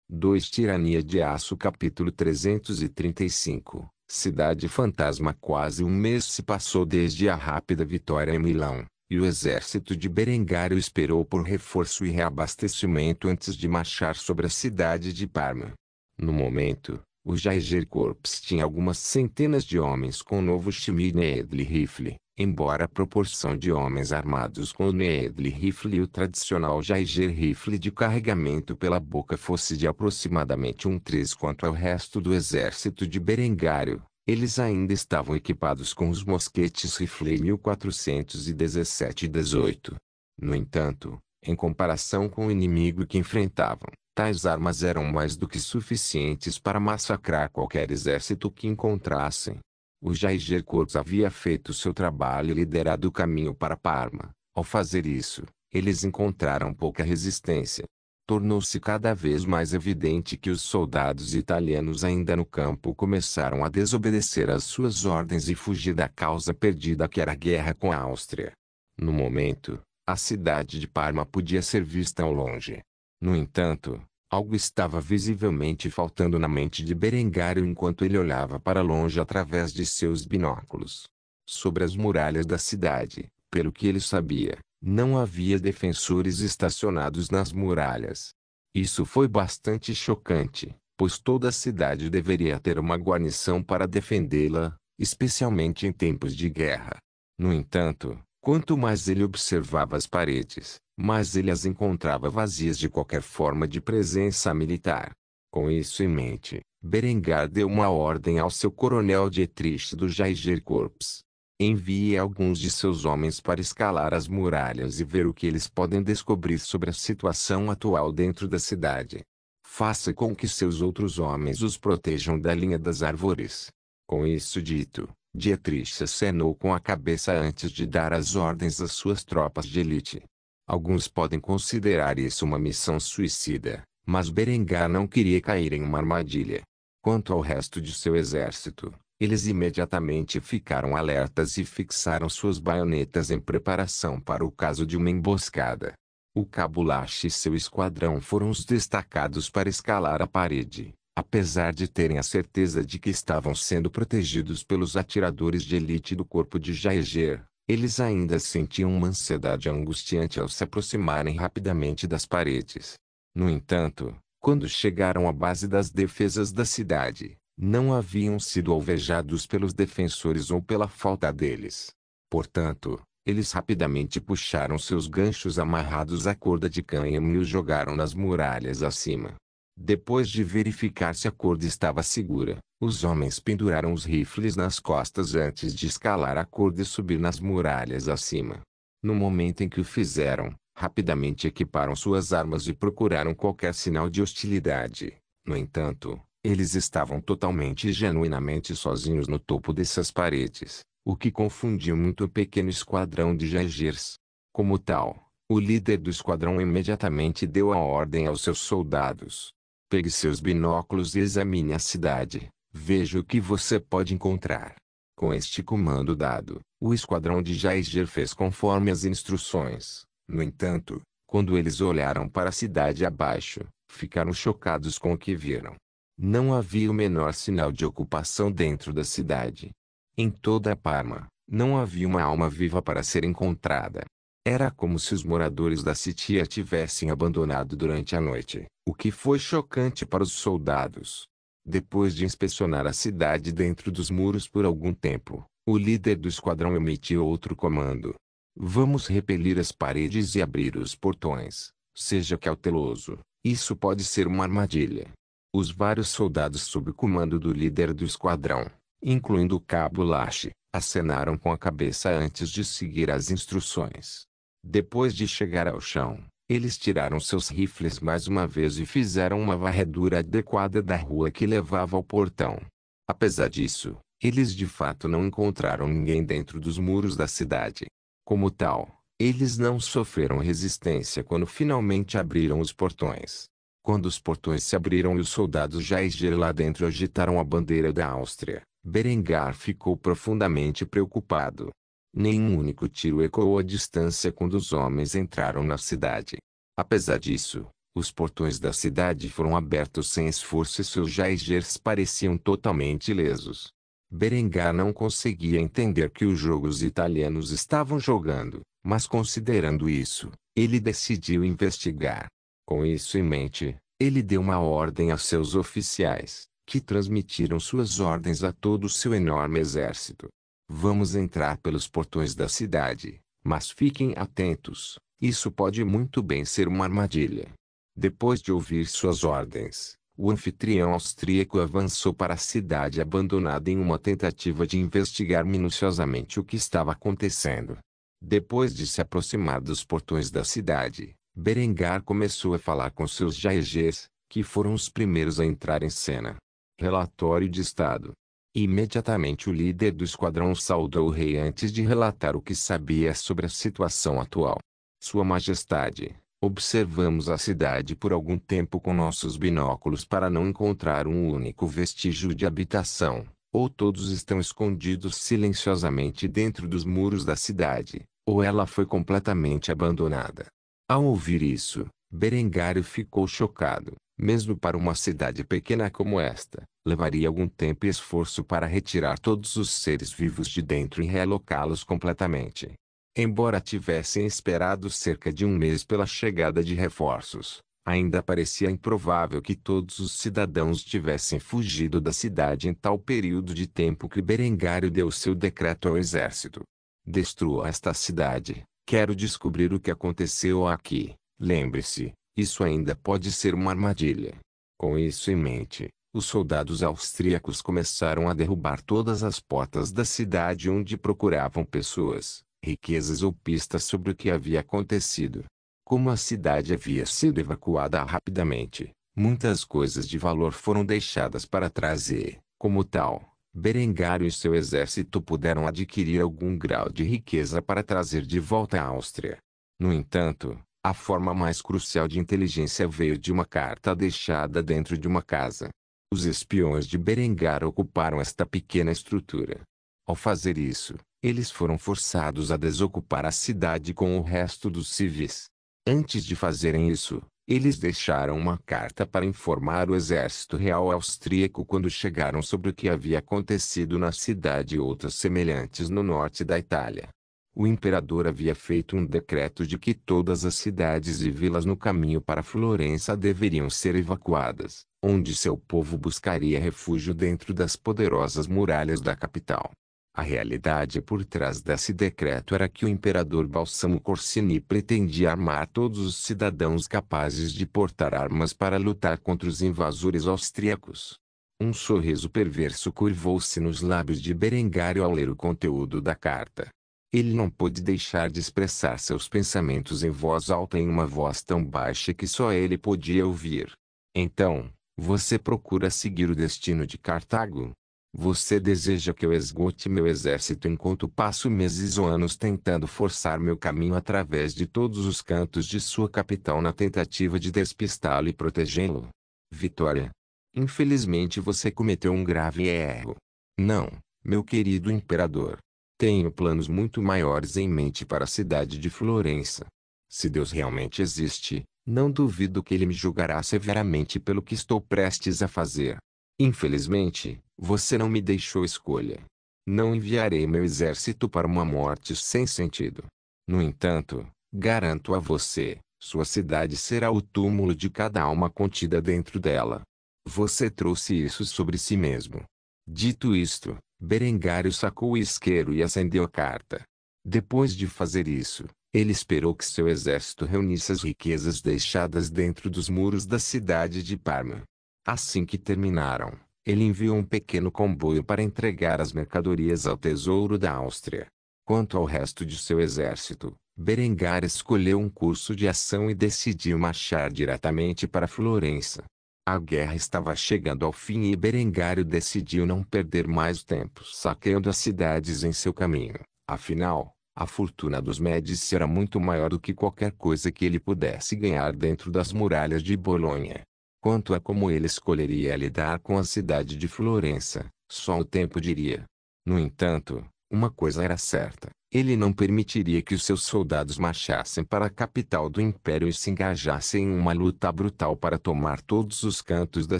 2 Tirania de Aço capítulo 335 Cidade Fantasma. Quase um mês se passou desde a rápida vitória em Milão, e o exército de Berengário esperou por reforço e reabastecimento antes de marchar sobre a cidade de Parma. No momento, o Jaeger Corps tinha algumas centenas de homens com o novo Schmidt-Needle Rifle, embora a proporção de homens armados com o Needle Rifle e o tradicional Jaeger Rifle de carregamento pela boca fosse de aproximadamente 1/3 quanto ao resto do exército de Berengário. Eles ainda estavam equipados com os mosquetes Rifle 1417 e 18. No entanto, em comparação com o inimigo que enfrentavam, tais armas eram mais do que suficientes para massacrar qualquer exército que encontrassem. O Jaeger Corps havia feito seu trabalho e liderado o caminho para Parma. Ao fazer isso, eles encontraram pouca resistência. Tornou-se cada vez mais evidente que os soldados italianos ainda no campo começaram a desobedecer às suas ordens e fugir da causa perdida que era a guerra com a Áustria. No momento, a cidade de Parma podia ser vista ao longe. No entanto, algo estava visivelmente faltando na mente de Berengário enquanto ele olhava para longe através de seus binóculos. Sobre as muralhas da cidade, pelo que ele sabia, não havia defensores estacionados nas muralhas. Isso foi bastante chocante, pois toda a cidade deveria ter uma guarnição para defendê-la, especialmente em tempos de guerra. No entanto, quanto mais ele observava as paredes, mais ele as encontrava vazias de qualquer forma de presença militar. Com isso em mente, Berengar deu uma ordem ao seu coronel Dietrich do Jaeger Corps. Envie alguns de seus homens para escalar as muralhas e ver o que eles podem descobrir sobre a situação atual dentro da cidade. Faça com que seus outros homens os protejam da linha das árvores. Com isso dito, Dietrich acenou com a cabeça antes de dar as ordens às suas tropas de elite. Alguns podem considerar isso uma missão suicida, mas Berengar não queria cair em uma armadilha. Quanto ao resto de seu exército, eles imediatamente ficaram alertas e fixaram suas baionetas em preparação para o caso de uma emboscada. O Cabo Lache e seu esquadrão foram os destacados para escalar a parede, apesar de terem a certeza de que estavam sendo protegidos pelos atiradores de elite do corpo de Jaeger. Eles ainda sentiam uma ansiedade angustiante ao se aproximarem rapidamente das paredes. No entanto, quando chegaram à base das defesas da cidade, não haviam sido alvejados pelos defensores ou pela falta deles. Portanto, eles rapidamente puxaram seus ganchos amarrados à corda de cânhamo e os jogaram nas muralhas acima. Depois de verificar se a corda estava segura, os homens penduraram os rifles nas costas antes de escalar a corda e subir nas muralhas acima. No momento em que o fizeram, rapidamente equiparam suas armas e procuraram qualquer sinal de hostilidade. No entanto, eles estavam totalmente e genuinamente sozinhos no topo dessas paredes, o que confundiu muito o pequeno esquadrão de Jaegers. Como tal, o líder do esquadrão imediatamente deu a ordem aos seus soldados: pegue seus binóculos e examine a cidade. Veja o que você pode encontrar. Com este comando dado, o esquadrão de Jaeger fez conforme as instruções. No entanto, quando eles olharam para a cidade abaixo, ficaram chocados com o que viram. Não havia o menor sinal de ocupação dentro da cidade. Em toda a Parma, não havia uma alma viva para ser encontrada. Era como se os moradores da City a tivessem abandonado durante a noite, o que foi chocante para os soldados. Depois de inspecionar a cidade dentro dos muros por algum tempo, o líder do esquadrão emitiu outro comando: vamos repelir as paredes e abrir os portões. Seja cauteloso, isso pode ser uma armadilha. Os vários soldados sob o comando do líder do esquadrão, incluindo o Cabo Lache, acenaram com a cabeça antes de seguir as instruções. Depois de chegar ao chão, eles tiraram seus rifles mais uma vez e fizeram uma varredura adequada da rua que levava ao portão. Apesar disso, eles de fato não encontraram ninguém dentro dos muros da cidade. Como tal, eles não sofreram resistência quando finalmente abriram os portões. Quando os portões se abriram e os soldados Jaeger lá dentro agitaram a bandeira da Áustria, Berengar ficou profundamente preocupado. Nenhum único tiro ecoou à distância quando os homens entraram na cidade. Apesar disso, Os portões da cidade foram abertos sem esforço e seus jaegeres pareciam totalmente ilesos. Berengar não conseguia entender que os jogos italianos estavam jogando, mas considerando isso, ele decidiu investigar. Com isso em mente, ele deu uma ordem a seus oficiais, que transmitiram suas ordens a todo o seu enorme exército. Vamos entrar pelos portões da cidade, mas fiquem atentos, isso pode muito bem ser uma armadilha. Depois de ouvir suas ordens, o anfitrião austríaco avançou para a cidade abandonada em uma tentativa de investigar minuciosamente o que estava acontecendo. Depois de se aproximar dos portões da cidade, Berengar começou a falar com seus jaeges, que foram os primeiros a entrar em cena. Relatório de Estado. Imediatamente o líder do esquadrão saudou o rei antes de relatar o que sabia sobre a situação atual. Sua Majestade, observamos a cidade por algum tempo com nossos binóculos para não encontrar um único vestígio de habitação, ou todos estão escondidos silenciosamente dentro dos muros da cidade, ou ela foi completamente abandonada. Ao ouvir isso, Berengário ficou chocado. Mesmo para uma cidade pequena como esta, levaria algum tempo e esforço para retirar todos os seres vivos de dentro e realocá-los completamente. Embora tivessem esperado cerca de um mês pela chegada de reforços, ainda parecia improvável que todos os cidadãos tivessem fugido da cidade em tal período de tempo que Berengário deu seu decreto ao exército. Destrua esta cidade, quero descobrir o que aconteceu aqui. Lembre-se, isso ainda pode ser uma armadilha. Com isso em mente, os soldados austríacos começaram a derrubar todas as portas da cidade onde procuravam pessoas, riquezas ou pistas sobre o que havia acontecido. Como a cidade havia sido evacuada rapidamente, muitas coisas de valor foram deixadas para trás e, como tal, Berengário e seu exército puderam adquirir algum grau de riqueza para trazer de volta à Áustria. No entanto, a forma mais crucial de inteligência veio de uma carta deixada dentro de uma casa. Os espiões de Berengar ocuparam esta pequena estrutura. Ao fazer isso, eles foram forçados a desocupar a cidade com o resto dos civis. Antes de fazerem isso, eles deixaram uma carta para informar o exército real austríaco quando chegaram sobre o que havia acontecido na cidade e outras semelhantes no norte da Itália. O imperador havia feito um decreto de que todas as cidades e vilas no caminho para Florença deveriam ser evacuadas, onde seu povo buscaria refúgio dentro das poderosas muralhas da capital. A realidade por trás desse decreto era que o imperador Balsamo Corsini pretendia armar todos os cidadãos capazes de portar armas para lutar contra os invasores austríacos. Um sorriso perverso curvou-se nos lábios de Berengário ao ler o conteúdo da carta. Ele não pôde deixar de expressar seus pensamentos em voz alta em uma voz tão baixa que só ele podia ouvir. Então, você procura seguir o destino de Cartago? Você deseja que eu esgote meu exército enquanto passo meses ou anos tentando forçar meu caminho através de todos os cantos de sua capital na tentativa de despistá-lo e protegê-lo? Vitória. Infelizmente você cometeu um grave erro. Não, meu querido imperador. Tenho planos muito maiores em mente para a cidade de Florença. Se Deus realmente existe, não duvido que ele me julgará severamente pelo que estou prestes a fazer. Infelizmente, você não me deixou escolha. Não enviarei meu exército para uma morte sem sentido. No entanto, garanto a você, sua cidade será o túmulo de cada alma contida dentro dela. Você trouxe isso sobre si mesmo. Dito isto, Berengário sacou o isqueiro e acendeu a carta. Depois de fazer isso, ele esperou que seu exército reunisse as riquezas deixadas dentro dos muros da cidade de Parma. Assim que terminaram, ele enviou um pequeno comboio para entregar as mercadorias ao tesouro da Áustria. Quanto ao resto de seu exército, Berengar escolheu um curso de ação e decidiu marchar diretamente para Florença. A guerra estava chegando ao fim e Berengário decidiu não perder mais tempo saqueando as cidades em seu caminho. Afinal, a fortuna dos Médici era muito maior do que qualquer coisa que ele pudesse ganhar dentro das muralhas de Bolonha. Quanto a como ele escolheria lidar com a cidade de Florença, só o tempo diria. No entanto, Uma coisa era certa: ele não permitiria que os seus soldados marchassem para a capital do império e se engajassem em uma luta brutal para tomar todos os cantos da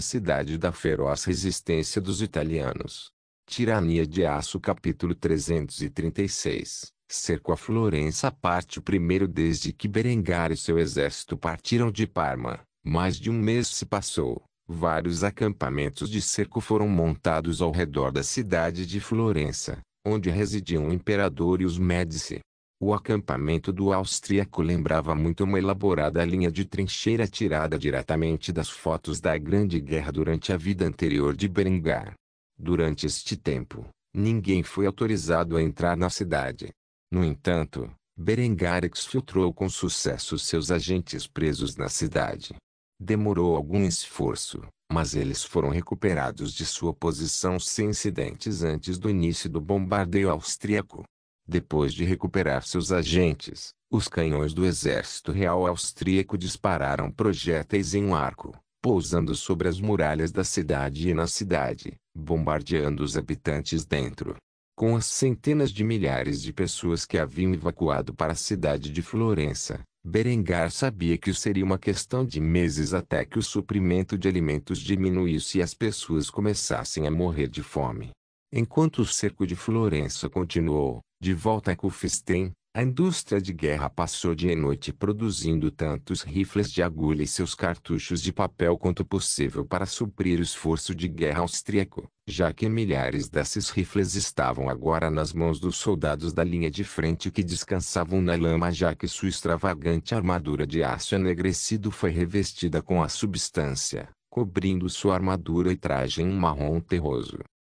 cidade da feroz resistência dos italianos. Tirania de Aço capítulo 336. Cerco a Florença. Parte 1. Desde que Berengar e seu exército partiram de Parma, mais de um mês se passou. Vários acampamentos de cerco foram montados ao redor da cidade de Florença, onde residiam o imperador e os Médici. O acampamento do austríaco lembrava muito uma elaborada linha de trincheira tirada diretamente das fotos da Grande Guerra durante a vida anterior de Berengar. Durante este tempo, ninguém foi autorizado a entrar na cidade. No entanto, Berengar exfiltrou com sucesso seus agentes presos na cidade. Demorou algum esforço, mas eles foram recuperados de sua posição sem incidentes antes do início do bombardeio austríaco. Depois de recuperar seus agentes, os canhões do exército real austríaco dispararam projéteis em um arco, pousando sobre as muralhas da cidade e na cidade, bombardeando os habitantes dentro. Com as centenas de milhares de pessoas que haviam evacuado para a cidade de Florença, Berengar sabia que seria uma questão de meses até que o suprimento de alimentos diminuísse e as pessoas começassem a morrer de fome. Enquanto o cerco de Florença continuou, de volta a Kufstein, a indústria de guerra passou dia e noite produzindo tantos rifles de agulha e seus cartuchos de papel quanto possível para suprir o esforço de guerra austríaco, já que milhares desses rifles estavam agora nas mãos dos soldados da linha de frente que descansavam na lama, já que sua extravagante armadura de aço enegrecido foi revestida com a substância, cobrindo sua armadura e traje em um marrom terroso.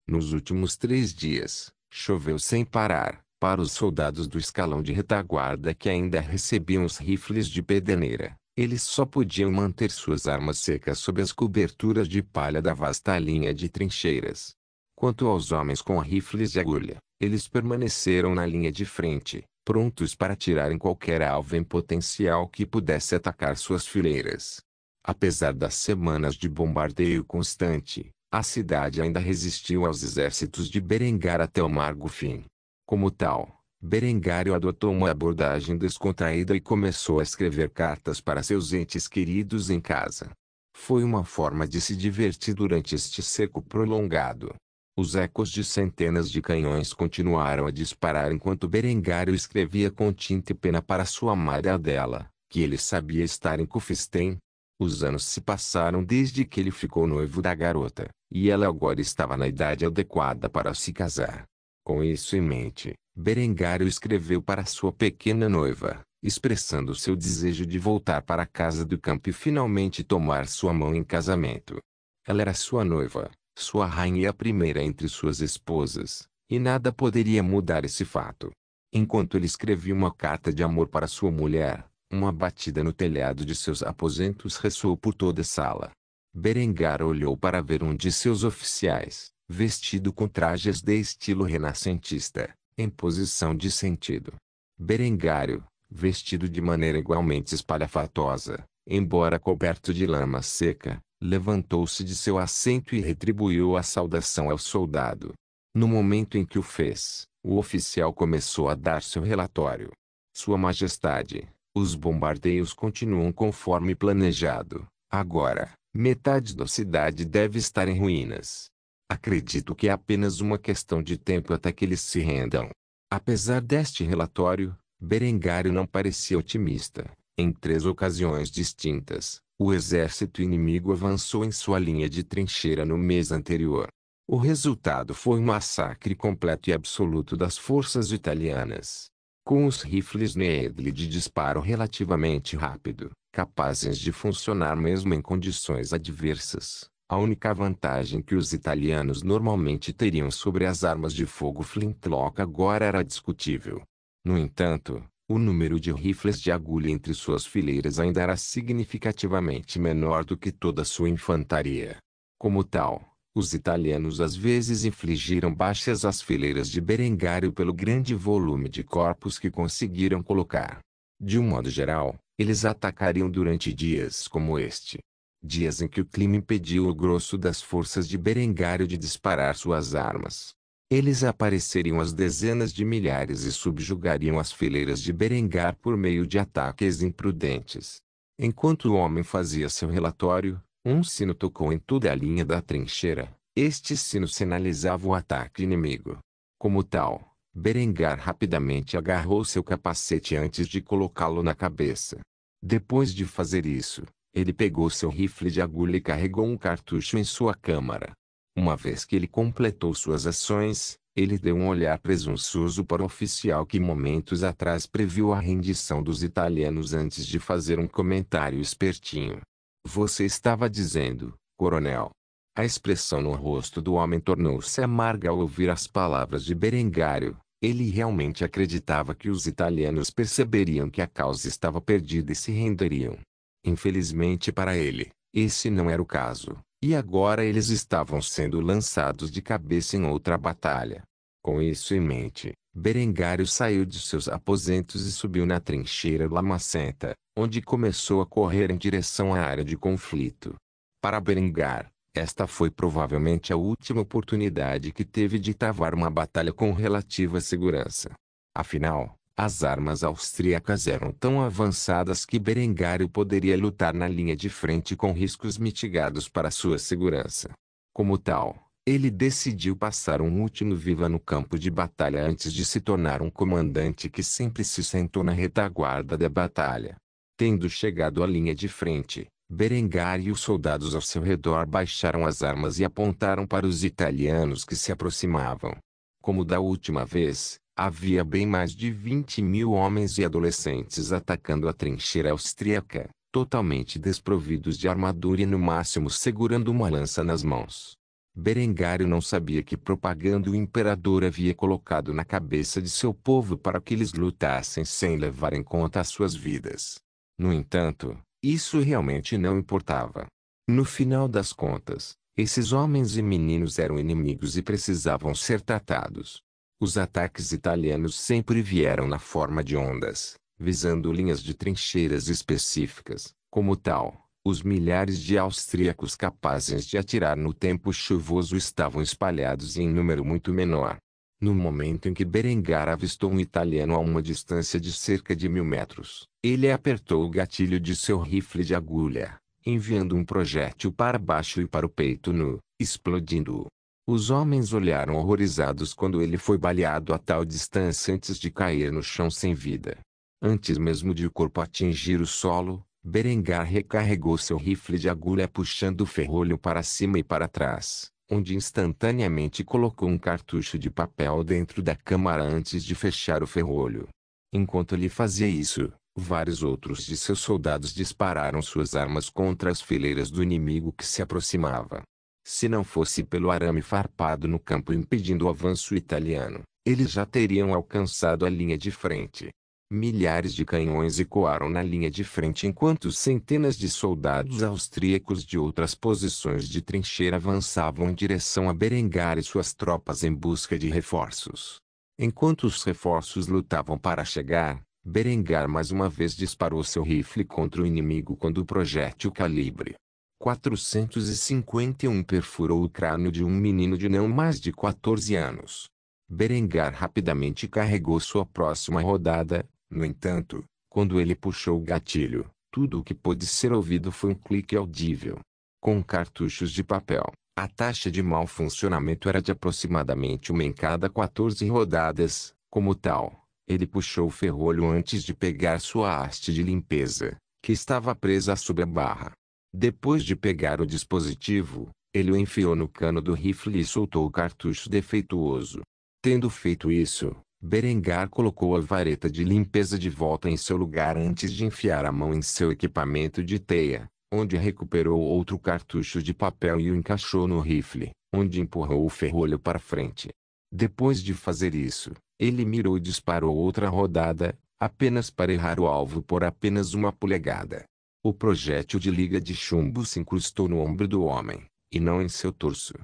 Nos últimos 3 dias, choveu sem parar, para os soldados do escalão de retaguarda que ainda recebiam os rifles de pedeneira. Eles só podiam manter suas armas secas sob as coberturas de palha da vasta linha de trincheiras. Quanto aos homens com rifles de agulha, eles permaneceram na linha de frente, prontos para atirar em qualquer alvo em potencial que pudesse atacar suas fileiras. Apesar das semanas de bombardeio constante, a cidade ainda resistiu aos exércitos de Berengar até o amargo fim. Como tal, Berengário adotou uma abordagem descontraída e começou a escrever cartas para seus entes queridos em casa. Foi uma forma de se divertir durante este cerco prolongado. Os ecos de centenas de canhões continuaram a disparar enquanto Berengário escrevia com tinta e pena para sua amada Adela, que ele sabia estar em Kufstein. Os anos se passaram desde que ele ficou noivo da garota, e ela agora estava na idade adequada para se casar. Com isso em mente, Berengário escreveu para sua pequena noiva, expressando seu desejo de voltar para a casa do campo e finalmente tomar sua mão em casamento. Ela era sua noiva, sua rainha e a primeira entre suas esposas, e nada poderia mudar esse fato. Enquanto ele escrevia uma carta de amor para sua mulher, uma batida no telhado de seus aposentos ressoou por toda a sala. Berengar olhou para ver um de seus oficiais, vestido com trajes de estilo renascentista, em posição de sentido. Berengário, vestido de maneira igualmente espalhafatosa, embora coberto de lama seca, levantou-se de seu assento e retribuiu a saudação ao soldado. No momento em que o fez, o oficial começou a dar seu relatório. Sua Majestade, os bombardeios continuam conforme planejado. Agora, metade da cidade deve estar em ruínas. Acredito que é apenas uma questão de tempo até que eles se rendam. Apesar deste relatório, Berengário não parecia otimista. Em 3 ocasiões distintas, o exército inimigo avançou em sua linha de trincheira no mês anterior. O resultado foi um massacre completo e absoluto das forças italianas. Com os rifles Needle de disparo relativamente rápido, capazes de funcionar mesmo em condições adversas, a única vantagem que os italianos normalmente teriam sobre as armas de fogo flintlock agora era discutível. No entanto, o número de rifles de agulha entre suas fileiras ainda era significativamente menor do que toda sua infantaria. Como tal, os italianos às vezes infligiram baixas às fileiras de Berengário pelo grande volume de corpos que conseguiram colocar. De um modo geral, eles atacariam durante dias como este. Dias em que o clima impediu o grosso das forças de Berengário de disparar suas armas. Eles apareceriam às dezenas de milhares e subjugariam as fileiras de Berengar por meio de ataques imprudentes. Enquanto o homem fazia seu relatório, um sino tocou em toda a linha da trincheira. Este sino sinalizava o ataque inimigo. Como tal, Berengar rapidamente agarrou seu capacete antes de colocá-lo na cabeça. Depois de fazer isso, ele pegou seu rifle de agulha e carregou um cartucho em sua câmara. Uma vez que ele completou suas ações, ele deu um olhar presunçoso para o oficial que momentos atrás previu a rendição dos italianos antes de fazer um comentário espertinho. Você estava dizendo, coronel. A expressão no rosto do homem tornou-se amarga ao ouvir as palavras de Berengário. Ele realmente acreditava que os italianos perceberiam que a causa estava perdida e se renderiam. Infelizmente para ele, esse não era o caso, e agora eles estavam sendo lançados de cabeça em outra batalha. Com isso em mente, Berengário saiu de seus aposentos e subiu na trincheira lamacenta, onde começou a correr em direção à área de conflito. Para Berengar, esta foi provavelmente a última oportunidade que teve de travar uma batalha com relativa segurança. Afinal, as armas austríacas eram tão avançadas que Berengário poderia lutar na linha de frente com riscos mitigados para sua segurança. Como tal, ele decidiu passar um último viva no campo de batalha antes de se tornar um comandante que sempre se sentou na retaguarda da batalha. Tendo chegado à linha de frente, Berengar e os soldados ao seu redor baixaram as armas e apontaram para os italianos que se aproximavam. Como da última vez, havia bem mais de 20.000 homens e adolescentes atacando a trincheira austríaca, totalmente desprovidos de armadura e no máximo segurando uma lança nas mãos. Berengário não sabia que propaganda o imperador havia colocado na cabeça de seu povo para que eles lutassem sem levar em conta as suas vidas. No entanto, isso realmente não importava. No final das contas, esses homens e meninos eram inimigos e precisavam ser tratados. Os ataques italianos sempre vieram na forma de ondas, visando linhas de trincheiras específicas. Como tal, os milhares de austríacos capazes de atirar no tempo chuvoso estavam espalhados em número muito menor. No momento em que Berengar avistou um italiano a uma distância de cerca de 1.000 metros, ele apertou o gatilho de seu rifle de agulha, enviando um projétil para baixo e para o peito nu, explodindo-o. Os homens olharam horrorizados quando ele foi baleado a tal distância antes de cair no chão sem vida. Antes mesmo de o corpo atingir o solo, Berengar recarregou seu rifle de agulha puxando o ferrolho para cima e para trás, onde instantaneamente colocou um cartucho de papel dentro da câmara antes de fechar o ferrolho. Enquanto ele fazia isso, vários outros de seus soldados dispararam suas armas contra as fileiras do inimigo que se aproximava. Se não fosse pelo arame farpado no campo impedindo o avanço italiano, eles já teriam alcançado a linha de frente. Milhares de canhões ecoaram na linha de frente enquanto centenas de soldados austríacos de outras posições de trincheira avançavam em direção a Berengar e suas tropas em busca de reforços. Enquanto os reforços lutavam para chegar, Berengar mais uma vez disparou seu rifle contra o inimigo quando o projétil calibre 451 perfurou o crânio de um menino de não mais de 14 anos. Berengar rapidamente carregou sua próxima rodada. No entanto, quando ele puxou o gatilho, tudo o que pôde ser ouvido foi um clique audível. Com cartuchos de papel, a taxa de mau funcionamento era de aproximadamente 1 em cada 14 rodadas. Como tal, ele puxou o ferrolho antes de pegar sua haste de limpeza, que estava presa sob a barra. Depois de pegar o dispositivo, ele o enfiou no cano do rifle e soltou o cartucho defeituoso. Tendo feito isso, Berengar colocou a vareta de limpeza de volta em seu lugar antes de enfiar a mão em seu equipamento de teia, onde recuperou outro cartucho de papel e o encaixou no rifle, onde empurrou o ferrolho para frente. Depois de fazer isso, ele mirou e disparou outra rodada, apenas para errar o alvo por apenas 1 polegada. O projétil de liga de chumbo se incrustou no ombro do homem, e não em seu torso.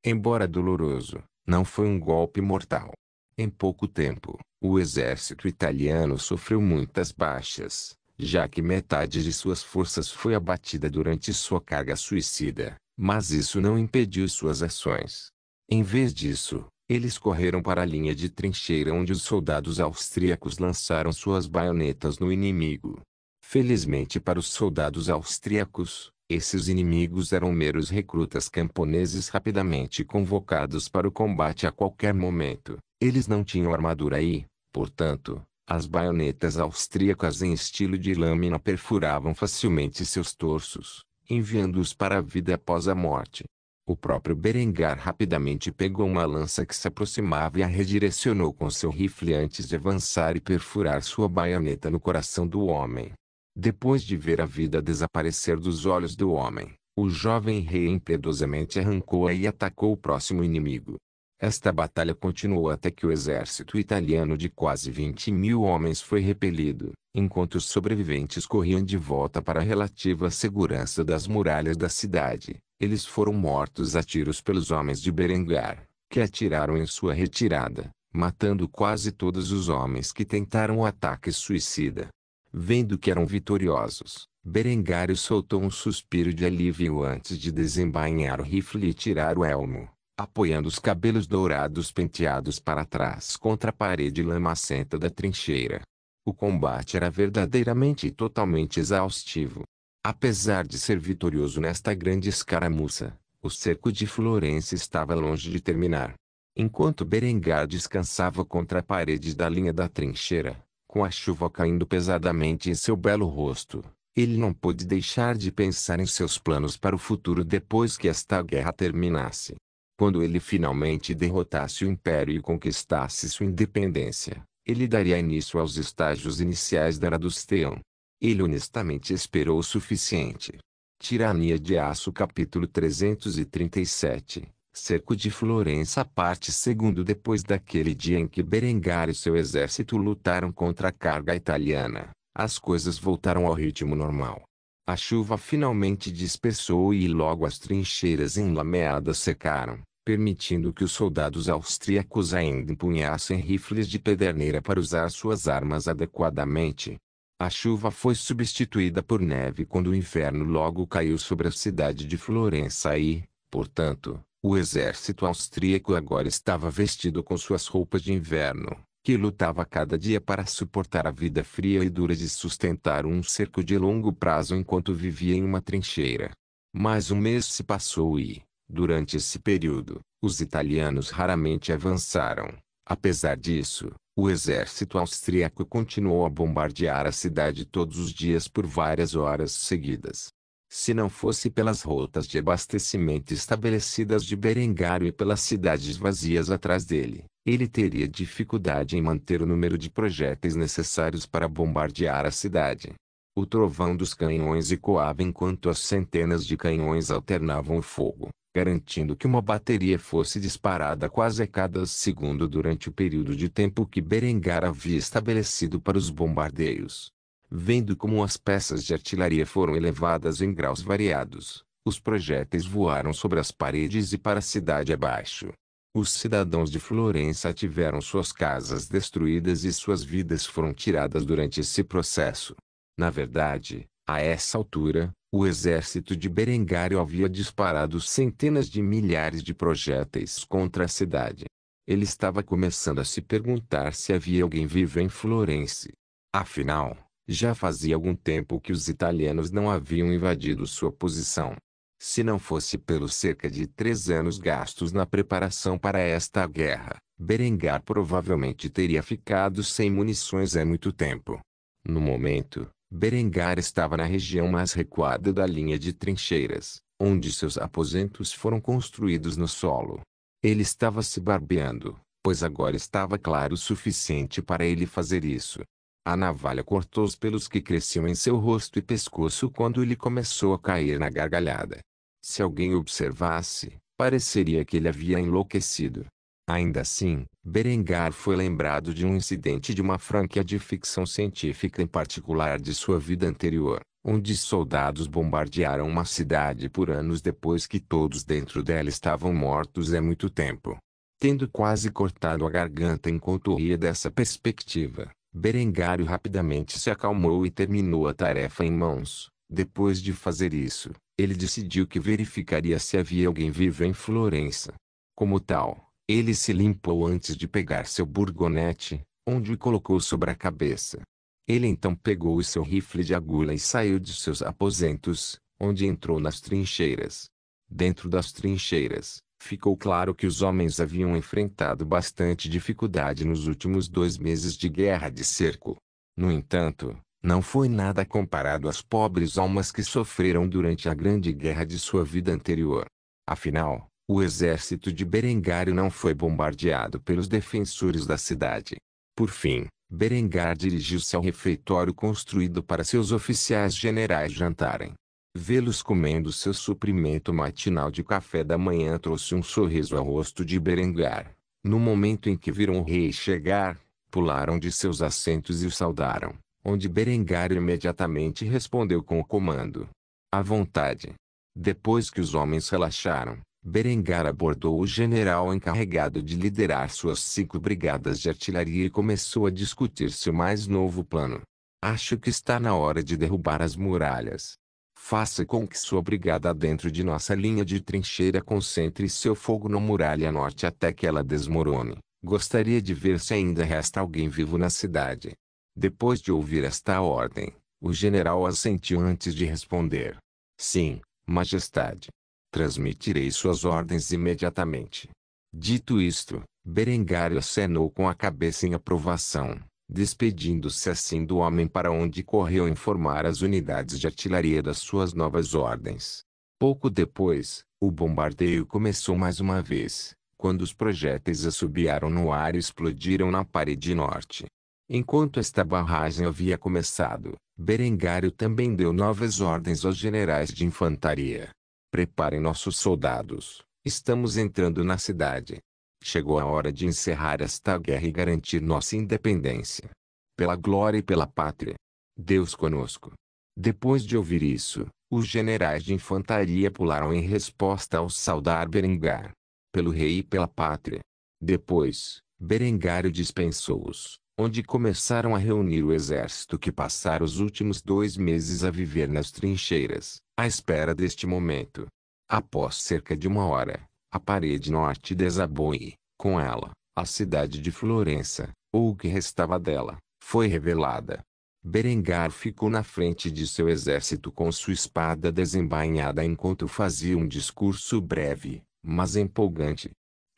Embora doloroso, não foi um golpe mortal. Em pouco tempo, o exército italiano sofreu muitas baixas, já que metade de suas forças foi abatida durante sua carga suicida, mas isso não impediu suas ações. Em vez disso, Eles correram para a linha de trincheira onde os soldados austríacos lançaram suas baionetas no inimigo. Felizmente para os soldados austríacos, esses inimigos eram meros recrutas camponeses rapidamente convocados para o combate a qualquer momento. Eles não tinham armadura e, portanto, as baionetas austríacas em estilo de lâmina perfuravam facilmente seus torsos, enviando-os para a vida após a morte. O próprio Berengar rapidamente pegou uma lança que se aproximava e a redirecionou com seu rifle antes de avançar e perfurar sua baioneta no coração do homem. Depois de ver a vida desaparecer dos olhos do homem, o jovem rei impiedosamente arrancou-a e atacou o próximo inimigo. Esta batalha continuou até que o exército italiano de quase 20.000 homens foi repelido, enquanto os sobreviventes corriam de volta para a relativa segurança das muralhas da cidade. Eles foram mortos a tiros pelos homens de Berengar, que atiraram em sua retirada, matando quase todos os homens que tentaram o ataque suicida. Vendo que eram vitoriosos, Berengário soltou um suspiro de alívio antes de desembainhar o rifle e tirar o elmo, apoiando os cabelos dourados penteados para trás contra a parede lamacenta da trincheira. O combate era verdadeiramente e totalmente exaustivo. Apesar de ser vitorioso nesta grande escaramuça, o cerco de Florença estava longe de terminar. Enquanto Berengar descansava contra a parede da linha da trincheira, com a chuva caindo pesadamente em seu belo rosto, ele não pôde deixar de pensar em seus planos para o futuro depois que esta guerra terminasse. Quando ele finalmente derrotasse o Império e conquistasse sua independência, ele daria início aos estágios iniciais da Era do Steam. Ele honestamente esperou o suficiente. Tirania de Aço capítulo 337, Cerco de Florença parte 2. Depois daquele dia em que Berengar e seu exército lutaram contra a carga italiana, as coisas voltaram ao ritmo normal. A chuva finalmente dispersou e logo as trincheiras enlameadas secaram, permitindo que os soldados austríacos ainda empunhassem rifles de pederneira para usar suas armas adequadamente. A chuva foi substituída por neve quando o inverno logo caiu sobre a cidade de Florença e, portanto, o exército austríaco agora estava vestido com suas roupas de inverno, que lutava cada dia para suportar a vida fria e dura de sustentar um cerco de longo prazo enquanto vivia em uma trincheira. Mais um mês se passou e, durante esse período, os italianos raramente avançaram. Apesar disso, o exército austríaco continuou a bombardear a cidade todos os dias por várias horas seguidas. Se não fosse pelas rotas de abastecimento estabelecidas de Berengário e pelas cidades vazias atrás dele, ele teria dificuldade em manter o número de projéteis necessários para bombardear a cidade. O trovão dos canhões ecoava enquanto as centenas de canhões alternavam o fogo, garantindo que uma bateria fosse disparada quase a cada segundo durante o período de tempo que Berengar havia estabelecido para os bombardeios. Vendo como as peças de artilharia foram elevadas em graus variados, os projéteis voaram sobre as paredes e para a cidade abaixo. Os cidadãos de Florença tiveram suas casas destruídas e suas vidas foram tiradas durante esse processo. Na verdade, a essa altura, o exército de Berengário havia disparado centenas de milhares de projéteis contra a cidade. Ele estava começando a se perguntar se havia alguém vivo em Florença. Afinal, já fazia algum tempo que os italianos não haviam invadido sua posição. Se não fosse pelos cerca de 3 anos gastos na preparação para esta guerra, Berengar provavelmente teria ficado sem munições há muito tempo. No momento, Berengar estava na região mais recuada da linha de trincheiras, onde seus aposentos foram construídos no solo. Ele estava se barbeando, pois agora estava claro o suficiente para ele fazer isso. A navalha cortou os pelos que cresciam em seu rosto e pescoço quando ele começou a cair na gargalhada. Se alguém o observasse, pareceria que ele havia enlouquecido. Ainda assim, Berengar foi lembrado de um incidente de uma franquia de ficção científica em particular de sua vida anterior, onde soldados bombardearam uma cidade por anos depois que todos dentro dela estavam mortos há muito tempo. Tendo quase cortado a garganta enquanto ria dessa perspectiva, Berengário rapidamente se acalmou e terminou a tarefa em mãos. Depois de fazer isso, ele decidiu que verificaria se havia alguém vivo em Florença. Como tal, Ele se limpou antes de pegar seu burgonete, onde o colocou sobre a cabeça. Ele então pegou o seu rifle de agulha e saiu de seus aposentos, onde entrou nas trincheiras. Dentro das trincheiras, ficou claro que os homens haviam enfrentado bastante dificuldade nos últimos 2 meses de guerra de cerco. No entanto, não foi nada comparado às pobres almas que sofreram durante a grande guerra de sua vida anterior. Afinal, o exército de Berengário não foi bombardeado pelos defensores da cidade. Por fim, Berengar dirigiu-se ao refeitório construído para seus oficiais generais jantarem. Vê-los comendo seu suprimento matinal de café da manhã trouxe um sorriso ao rosto de Berengar. No momento em que viram o rei chegar, pularam de seus assentos e o saudaram, onde Berengar imediatamente respondeu com o comando: à vontade. Depois que os homens relaxaram, Berengar abordou o general encarregado de liderar suas 5 brigadas de artilharia e começou a discutir seu mais novo plano. Acho que está na hora de derrubar as muralhas. Faça com que sua brigada dentro de nossa linha de trincheira concentre seu fogo na muralha norte até que ela desmorone. Gostaria de ver se ainda resta alguém vivo na cidade. Depois de ouvir esta ordem, o general assentiu antes de responder: sim, majestade. Transmitirei suas ordens imediatamente. Dito isto, Berengário acenou com a cabeça em aprovação, despedindo-se assim do homem para onde correu informar as unidades de artilharia das suas novas ordens. Pouco depois, o bombardeio começou mais uma vez, quando os projéteis assobiaram no ar e explodiram na parede norte. Enquanto esta barragem havia começado, Berengário também deu novas ordens aos generais de infantaria. Preparem nossos soldados, estamos entrando na cidade. Chegou a hora de encerrar esta guerra e garantir nossa independência. Pela glória e pela pátria. Deus conosco. Depois de ouvir isso, os generais de infantaria pularam em resposta ao saudar Berengar. Pelo rei e pela pátria. Depois, Berengário dispensou-os, onde começaram a reunir o exército que passara os últimos 2 meses a viver nas trincheiras, à espera deste momento. Após cerca de 1 hora, a parede norte desabou e, com ela, a cidade de Florença, ou o que restava dela, foi revelada. Berengar ficou na frente de seu exército com sua espada desembainhada enquanto fazia um discurso breve, mas empolgante,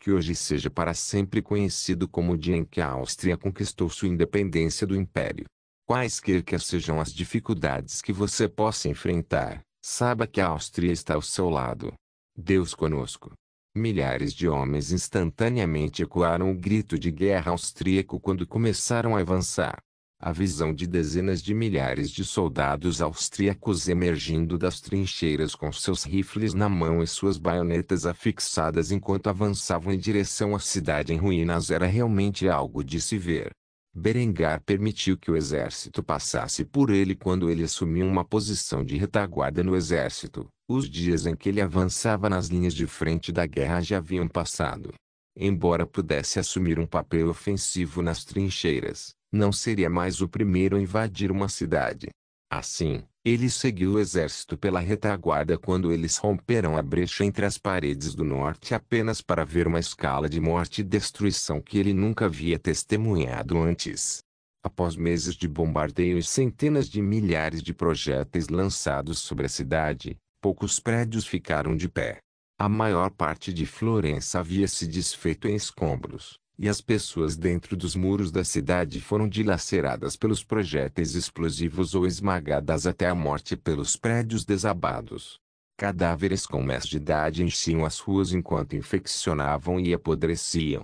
que hoje seja para sempre conhecido como o dia em que a Áustria conquistou sua independência do Império. Quaisquer que sejam as dificuldades que você possa enfrentar, saiba que a Áustria está ao seu lado. Deus conosco. Milhares de homens instantaneamente ecoaram o grito de guerra austríaco quando começaram a avançar. A visão de dezenas de milhares de soldados austríacos emergindo das trincheiras com seus rifles na mão e suas baionetas afixadas enquanto avançavam em direção à cidade em ruínas era realmente algo de se ver. Berengar permitiu que o exército passasse por ele quando ele assumiu uma posição de retaguarda no exército. Os dias em que ele avançava nas linhas de frente da guerra já haviam passado. Embora pudesse assumir um papel ofensivo nas trincheiras, não seria mais o primeiro a invadir uma cidade. Assim, ele seguiu o exército pela retaguarda quando eles romperam a brecha entre as paredes do norte apenas para ver uma escala de morte e destruição que ele nunca havia testemunhado antes. Após meses de bombardeio e centenas de milhares de projéteis lançados sobre a cidade, poucos prédios ficaram de pé. A maior parte de Florença havia se desfeito em escombros, e as pessoas dentro dos muros da cidade foram dilaceradas pelos projéteis explosivos ou esmagadas até a morte pelos prédios desabados. Cadáveres com meses de idade enchiam as ruas enquanto infeccionavam e apodreciam.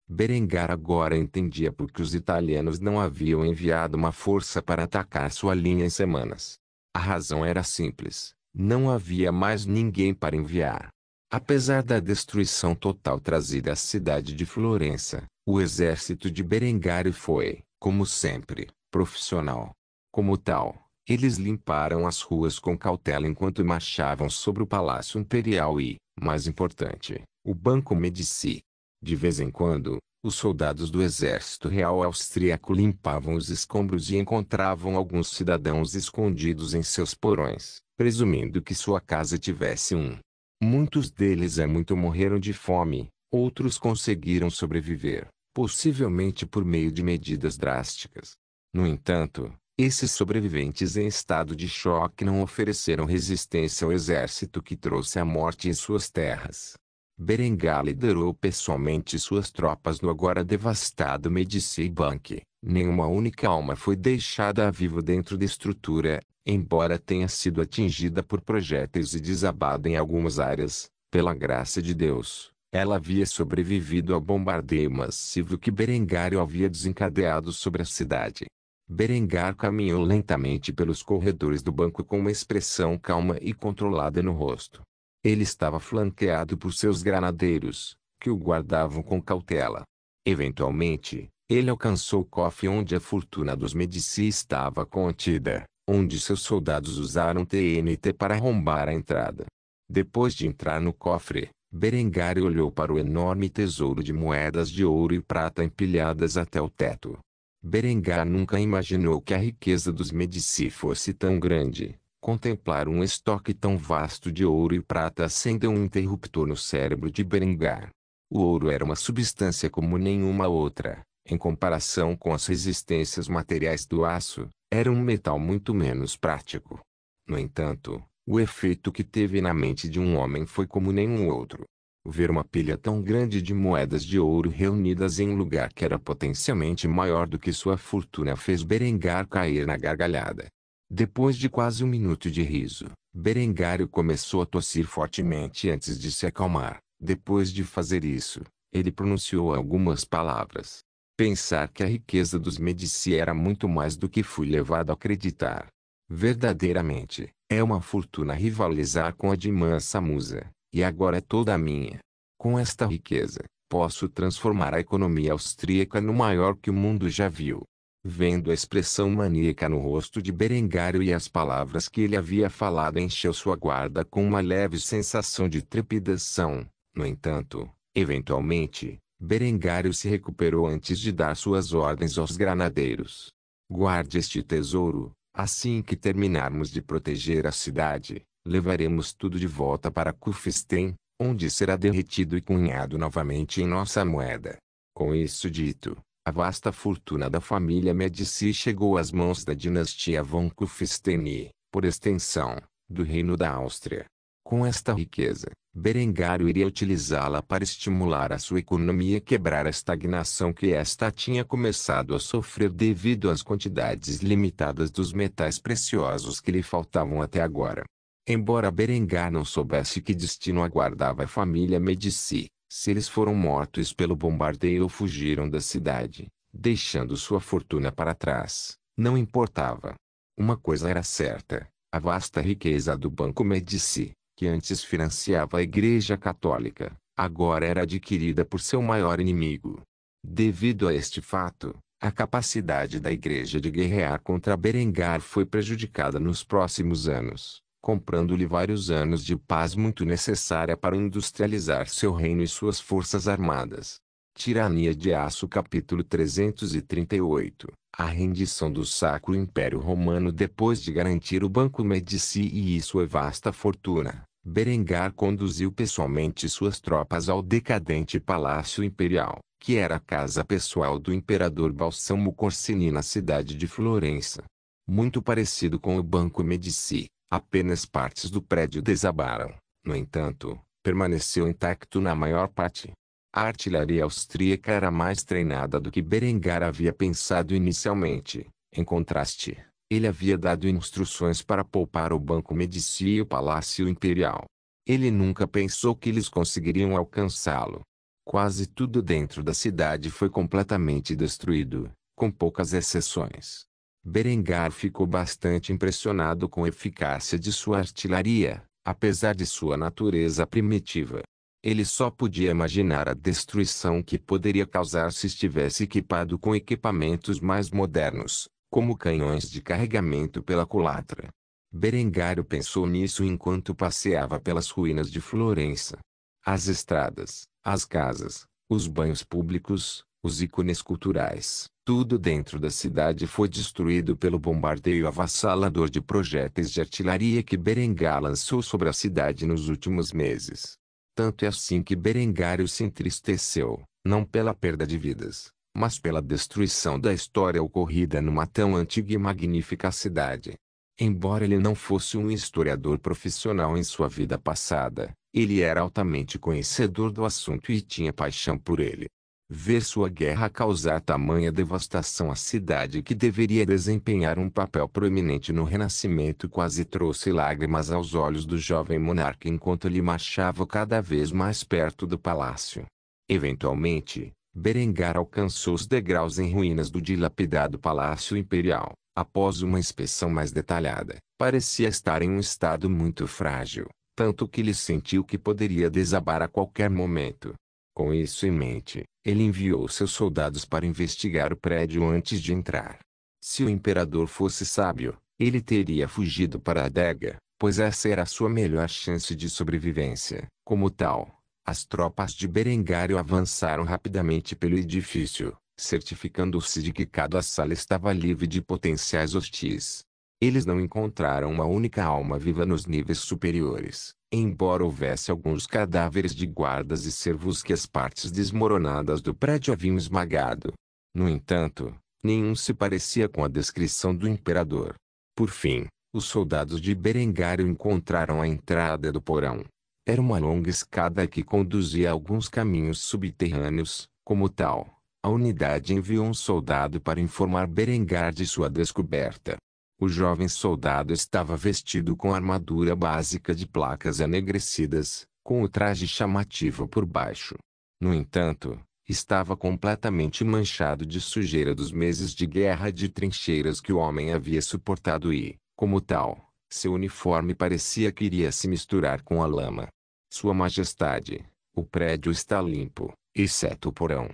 Berengar agora entendia por que os italianos não haviam enviado uma força para atacar sua linha em semanas. A razão era simples: não havia mais ninguém para enviar. Apesar da destruição total trazida à cidade de Florença, o exército de Berengário foi, como sempre, profissional. Como tal, eles limparam as ruas com cautela enquanto marchavam sobre o Palácio Imperial e, mais importante, o Banco Medici. De vez em quando, os soldados do exército real austríaco limpavam os escombros e encontravam alguns cidadãos escondidos em seus porões, presumindo que sua casa tivesse um. Muitos deles morreram de fome, Outros conseguiram sobreviver, possivelmente por meio de medidas drásticas. No entanto, esses sobreviventes em estado de choque não ofereceram resistência ao exército que trouxe a morte em suas terras. Berengar liderou pessoalmente suas tropas no agora devastado Medici Bank. Nenhuma única alma foi deixada viva dentro da estrutura, embora tenha sido atingida por projéteis e desabado em algumas áreas. Pela graça de Deus, ela havia sobrevivido ao bombardeio massivo que Berengário havia desencadeado sobre a cidade. Berengar caminhou lentamente pelos corredores do banco com uma expressão calma e controlada no rosto. Ele estava flanqueado por seus granadeiros, que o guardavam com cautela. Eventualmente, ele alcançou o cofre onde a fortuna dos Medici estava contida, onde seus soldados usaram TNT para arrombar a entrada. Depois de entrar no cofre, Berengar olhou para o enorme tesouro de moedas de ouro e prata empilhadas até o teto. Berengar nunca imaginou que a riqueza dos Medici fosse tão grande. Contemplar um estoque tão vasto de ouro e prata acendeu um interruptor no cérebro de Berengar. O ouro era uma substância como nenhuma outra. Em comparação com as resistências materiais do aço, era um metal muito menos prático. No entanto, o efeito que teve na mente de um homem foi como nenhum outro. Ver uma pilha tão grande de moedas de ouro reunidas em um lugar que era potencialmente maior do que sua fortuna fez Berengar cair na gargalhada. Depois de quase um minuto de riso, Berengário começou a tossir fortemente antes de se acalmar. Depois de fazer isso, ele pronunciou algumas palavras. Pensar que a riqueza dos Medici era muito mais do que fui levado a acreditar. Verdadeiramente, é uma fortuna rivalizar com a de Mansa Musa, e agora é toda minha. Com esta riqueza, posso transformar a economia austríaca no maior que o mundo já viu. Vendo a expressão maníaca no rosto de Berengário e as palavras que ele havia falado encheu sua guarda com uma leve sensação de trepidação. No entanto, eventualmente, Berengário se recuperou antes de dar suas ordens aos granadeiros. Guarde este tesouro, assim que terminarmos de proteger a cidade, levaremos tudo de volta para Kufstein, onde será derretido e cunhado novamente em nossa moeda. Com isso dito, a vasta fortuna da família Medici chegou às mãos da dinastia von Kufstein e, por extensão, do Reino da Áustria. Com esta riqueza, Berengário iria utilizá-la para estimular a sua economia e quebrar a estagnação que esta tinha começado a sofrer devido às quantidades limitadas dos metais preciosos que lhe faltavam até agora. Embora Berengar não soubesse que destino aguardava a família Medici, se eles foram mortos pelo bombardeio ou fugiram da cidade, deixando sua fortuna para trás, não importava. Uma coisa era certa: a vasta riqueza do Banco Medici, que antes financiava a Igreja Católica, agora era adquirida por seu maior inimigo. Devido a este fato, a capacidade da Igreja de guerrear contra Berengar foi prejudicada nos próximos anos, comprando-lhe vários anos de paz muito necessária para industrializar seu reino e suas forças armadas. Tirania de Aço capítulo 338. A rendição do Sacro Império Romano. Depois de garantir o Banco Medici e sua vasta fortuna, Berengar conduziu pessoalmente suas tropas ao decadente Palácio Imperial, que era a casa pessoal do imperador Balsamo Corsini na cidade de Florença. Muito parecido com o Banco Medici, apenas partes do prédio desabaram. No entanto, permaneceu intacto na maior parte. A artilharia austríaca era mais treinada do que Berengar havia pensado inicialmente. Em contraste, ele havia dado instruções para poupar o Banco Medici e o Palácio Imperial. Ele nunca pensou que eles conseguiriam alcançá-lo. Quase tudo dentro da cidade foi completamente destruído, com poucas exceções. Berengar ficou bastante impressionado com a eficácia de sua artilharia, apesar de sua natureza primitiva. Ele só podia imaginar a destruição que poderia causar se estivesse equipado com equipamentos mais modernos, como canhões de carregamento pela culatra. Berengário pensou nisso enquanto passeava pelas ruínas de Florença. As estradas, as casas, os banhos públicos, os ícones culturais, tudo dentro da cidade foi destruído pelo bombardeio avassalador de projéteis de artilharia que Berengar lançou sobre a cidade nos últimos meses. Tanto é assim que Berengário se entristeceu, não pela perda de vidas, mas pela destruição da história ocorrida numa tão antiga e magnífica cidade. Embora ele não fosse um historiador profissional em sua vida passada, ele era altamente conhecedor do assunto e tinha paixão por ele. Ver sua guerra causar tamanha devastação à cidade que deveria desempenhar um papel proeminente no renascimento quase trouxe lágrimas aos olhos do jovem monarca enquanto ele marchava cada vez mais perto do palácio. Eventualmente, Berengar alcançou os degraus em ruínas do dilapidado Palácio Imperial. Após uma inspeção mais detalhada, parecia estar em um estado muito frágil, tanto que ele sentiu que poderia desabar a qualquer momento. Com isso em mente, ele enviou seus soldados para investigar o prédio antes de entrar. Se o imperador fosse sábio, ele teria fugido para a adega, pois essa era a sua melhor chance de sobrevivência. Como tal, as tropas de Berengário avançaram rapidamente pelo edifício, certificando-se de que cada sala estava livre de potenciais hostis. Eles não encontraram uma única alma viva nos níveis superiores, embora houvesse alguns cadáveres de guardas e servos que as partes desmoronadas do prédio haviam esmagado. No entanto, nenhum se parecia com a descrição do imperador. Por fim, os soldados de Berengário encontraram a entrada do porão. Era uma longa escada que conduzia a alguns caminhos subterrâneos. Como tal, a unidade enviou um soldado para informar Berengar de sua descoberta. O jovem soldado estava vestido com armadura básica de placas enegrecidas, com o traje chamativo por baixo. No entanto, estava completamente manchado de sujeira dos meses de guerra de trincheiras que o homem havia suportado e, como tal, seu uniforme parecia que iria se misturar com a lama. Sua Majestade, o prédio está limpo, exceto o porão.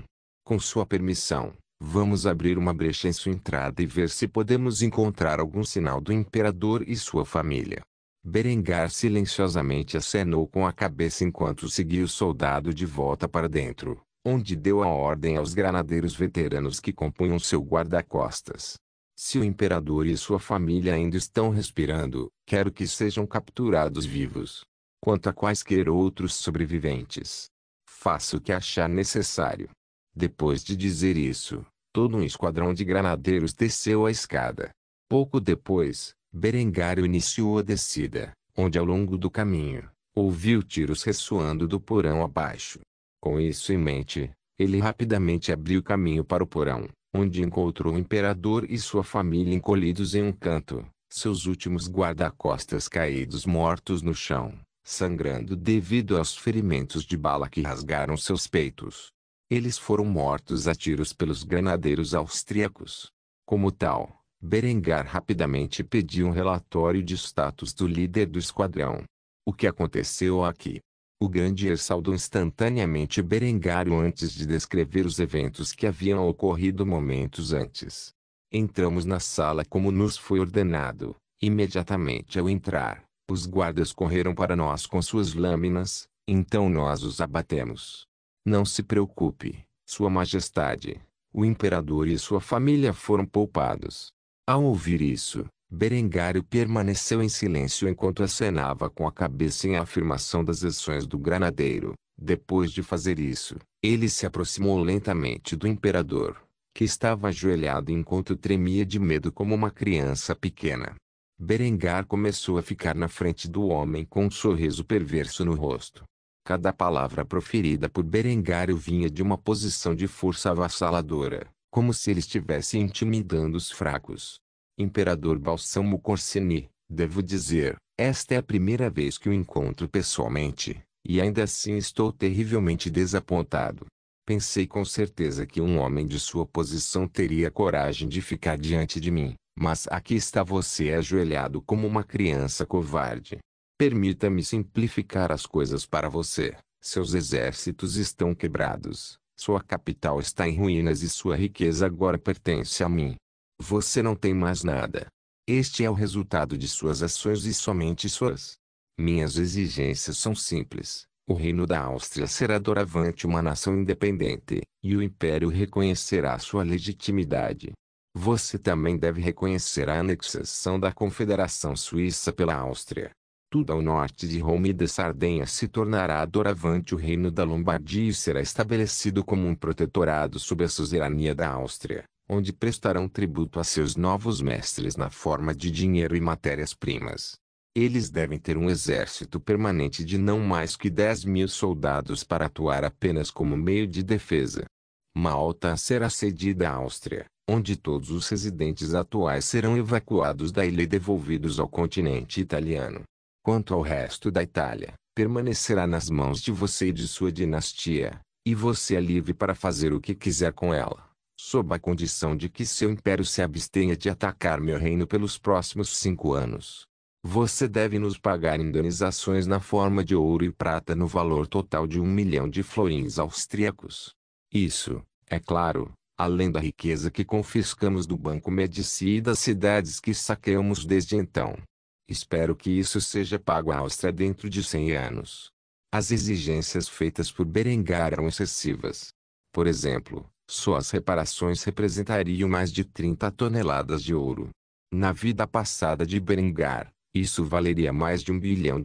Com sua permissão, vamos abrir uma brecha em sua entrada e ver se podemos encontrar algum sinal do imperador e sua família. Berengar silenciosamente acenou com a cabeça enquanto seguia o soldado de volta para dentro, onde deu a ordem aos granadeiros veteranos que compunham seu guarda-costas. Se o imperador e sua família ainda estão respirando, quero que sejam capturados vivos. Quanto a quaisquer outros sobreviventes, faça o que achar necessário. Depois de dizer isso, todo um esquadrão de granadeiros desceu a escada. Pouco depois, Berengário iniciou a descida, onde ao longo do caminho, ouviu tiros ressoando do porão abaixo. Com isso em mente, ele rapidamente abriu caminho para o porão, onde encontrou o imperador e sua família encolhidos em um canto, seus últimos guarda-costas caídos mortos no chão, sangrando devido aos ferimentos de bala que rasgaram seus peitos. Eles foram mortos a tiros pelos granadeiros austríacos. Como tal, Berengar rapidamente pediu um relatório de status do líder do esquadrão. O que aconteceu aqui? O Grandier saudou instantaneamente Berengário antes de descrever os eventos que haviam ocorrido momentos antes. Entramos na sala como nos foi ordenado. Imediatamente ao entrar, os guardas correram para nós com suas lâminas, então nós os abatemos. Não se preocupe, Sua Majestade. O imperador e sua família foram poupados. Ao ouvir isso, Berengário permaneceu em silêncio enquanto acenava com a cabeça em afirmação das ações do granadeiro. Depois de fazer isso, ele se aproximou lentamente do imperador, que estava ajoelhado enquanto tremia de medo como uma criança pequena. Berengar começou a ficar na frente do homem com um sorriso perverso no rosto. Cada palavra proferida por Berengário vinha de uma posição de força avassaladora, como se ele estivesse intimidando os fracos. Imperador Balsamo Corsini, devo dizer, esta é a primeira vez que o encontro pessoalmente, e ainda assim estou terrivelmente desapontado. Pensei com certeza que um homem de sua posição teria coragem de ficar diante de mim, mas aqui está você ajoelhado como uma criança covarde. Permita-me simplificar as coisas para você. Seus exércitos estão quebrados, sua capital está em ruínas e sua riqueza agora pertence a mim. Você não tem mais nada. Este é o resultado de suas ações e somente suas. Minhas exigências são simples. O reino da Áustria será doravante uma nação independente, e o império reconhecerá sua legitimidade. Você também deve reconhecer a anexação da Confederação Suíça pela Áustria. Tudo ao norte de Roma e de Sardenha se tornará doravante o reino da Lombardia e será estabelecido como um protetorado sob a suzerania da Áustria, onde prestarão tributo a seus novos mestres na forma de dinheiro e matérias-primas. Eles devem ter um exército permanente de não mais que 10.000 soldados para atuar apenas como meio de defesa. Malta será cedida à Áustria, onde todos os residentes atuais serão evacuados da ilha e devolvidos ao continente italiano. Quanto ao resto da Itália, permanecerá nas mãos de você e de sua dinastia, e você é livre para fazer o que quiser com ela, sob a condição de que seu império se abstenha de atacar meu reino pelos próximos 5 anos. Você deve nos pagar indenizações na forma de ouro e prata no valor total de 1.000.000 de florins austríacos. Isso, é claro, além da riqueza que confiscamos do Banco Medici e das cidades que saqueamos desde então. Espero que isso seja pago à Áustria dentro de 100 anos. As exigências feitas por Berengar eram excessivas. Por exemplo, suas reparações representariam mais de 30 toneladas de ouro. Na vida passada de Berengar, isso valeria mais de $1 bilhão,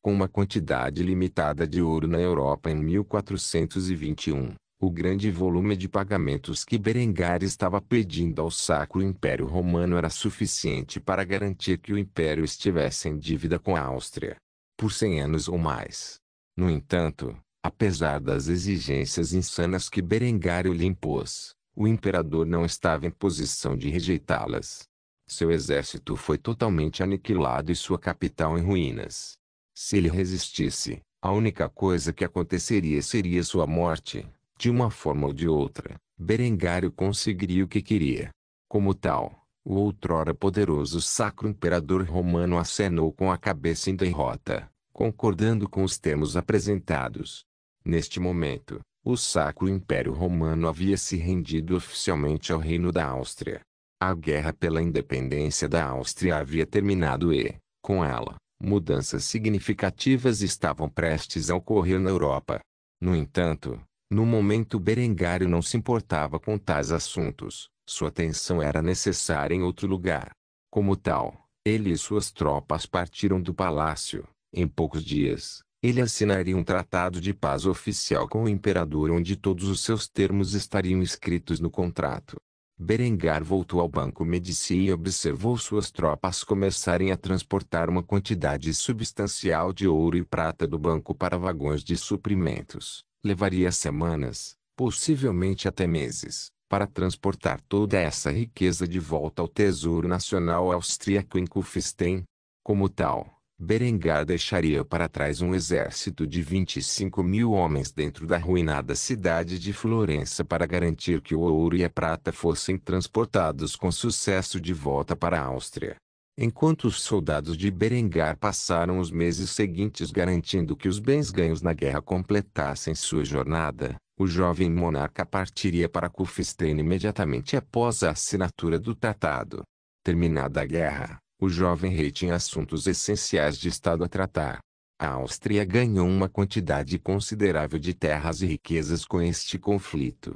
com uma quantidade limitada de ouro na Europa em 1421. O grande volume de pagamentos que Berengar estava pedindo ao Sacro Império Romano era suficiente para garantir que o Império estivesse em dívida com a Áustria por 100 anos ou mais. No entanto, apesar das exigências insanas que Berengar lhe impôs, o imperador não estava em posição de rejeitá-las. Seu exército foi totalmente aniquilado e sua capital em ruínas. Se ele resistisse, a única coisa que aconteceria seria sua morte. De uma forma ou de outra, Berengário conseguiria o que queria. Como tal, o outrora poderoso Sacro Imperador Romano acenou com a cabeça em derrota, concordando com os termos apresentados. Neste momento, o Sacro Império Romano havia se rendido oficialmente ao Reino da Áustria. A guerra pela independência da Áustria havia terminado e, com ela, mudanças significativas estavam prestes a ocorrer na Europa. No entanto, no momento Berengário não se importava com tais assuntos, sua atenção era necessária em outro lugar. Como tal, ele e suas tropas partiram do palácio. Em poucos dias, ele assinaria um tratado de paz oficial com o imperador onde todos os seus termos estariam escritos no contrato. Berengar voltou ao Banco Medici e observou suas tropas começarem a transportar uma quantidade substancial de ouro e prata do banco para vagões de suprimentos. Levaria semanas, possivelmente até meses, para transportar toda essa riqueza de volta ao Tesouro Nacional Austríaco em Kufstein. Como tal, Berengar deixaria para trás um exército de 25.000 homens dentro da arruinada cidade de Florença para garantir que o ouro e a prata fossem transportados com sucesso de volta para a Áustria. Enquanto os soldados de Berengar passaram os meses seguintes garantindo que os bens ganhos na guerra completassem sua jornada, o jovem monarca partiria para Kufstein imediatamente após a assinatura do tratado. Terminada a guerra, o jovem rei tinha assuntos essenciais de Estado a tratar. A Áustria ganhou uma quantidade considerável de terras e riquezas com este conflito.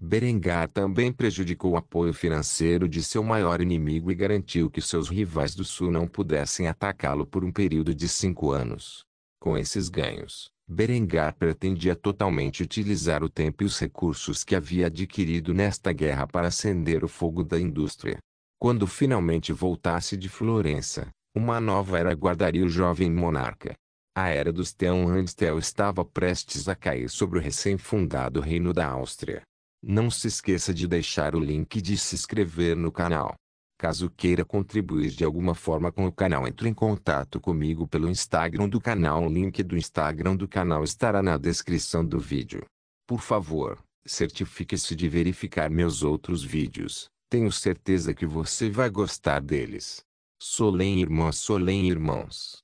Berengar também prejudicou o apoio financeiro de seu maior inimigo e garantiu que seus rivais do sul não pudessem atacá-lo por um período de 5 anos. Com esses ganhos, Berengar pretendia totalmente utilizar o tempo e os recursos que havia adquirido nesta guerra para acender o fogo da indústria. Quando finalmente voltasse de Florença, uma nova era aguardaria o jovem monarca. A era dos Hohenstaufen estava prestes a cair sobre o recém-fundado Reino da Áustria. Não se esqueça de deixar o link de se inscrever no canal. Caso queira contribuir de alguma forma com o canal, entre em contato comigo pelo Instagram do canal. O link do Instagram do canal estará na descrição do vídeo. Por favor, certifique-se de verificar meus outros vídeos. Tenho certeza que você vai gostar deles. Solém irmãos.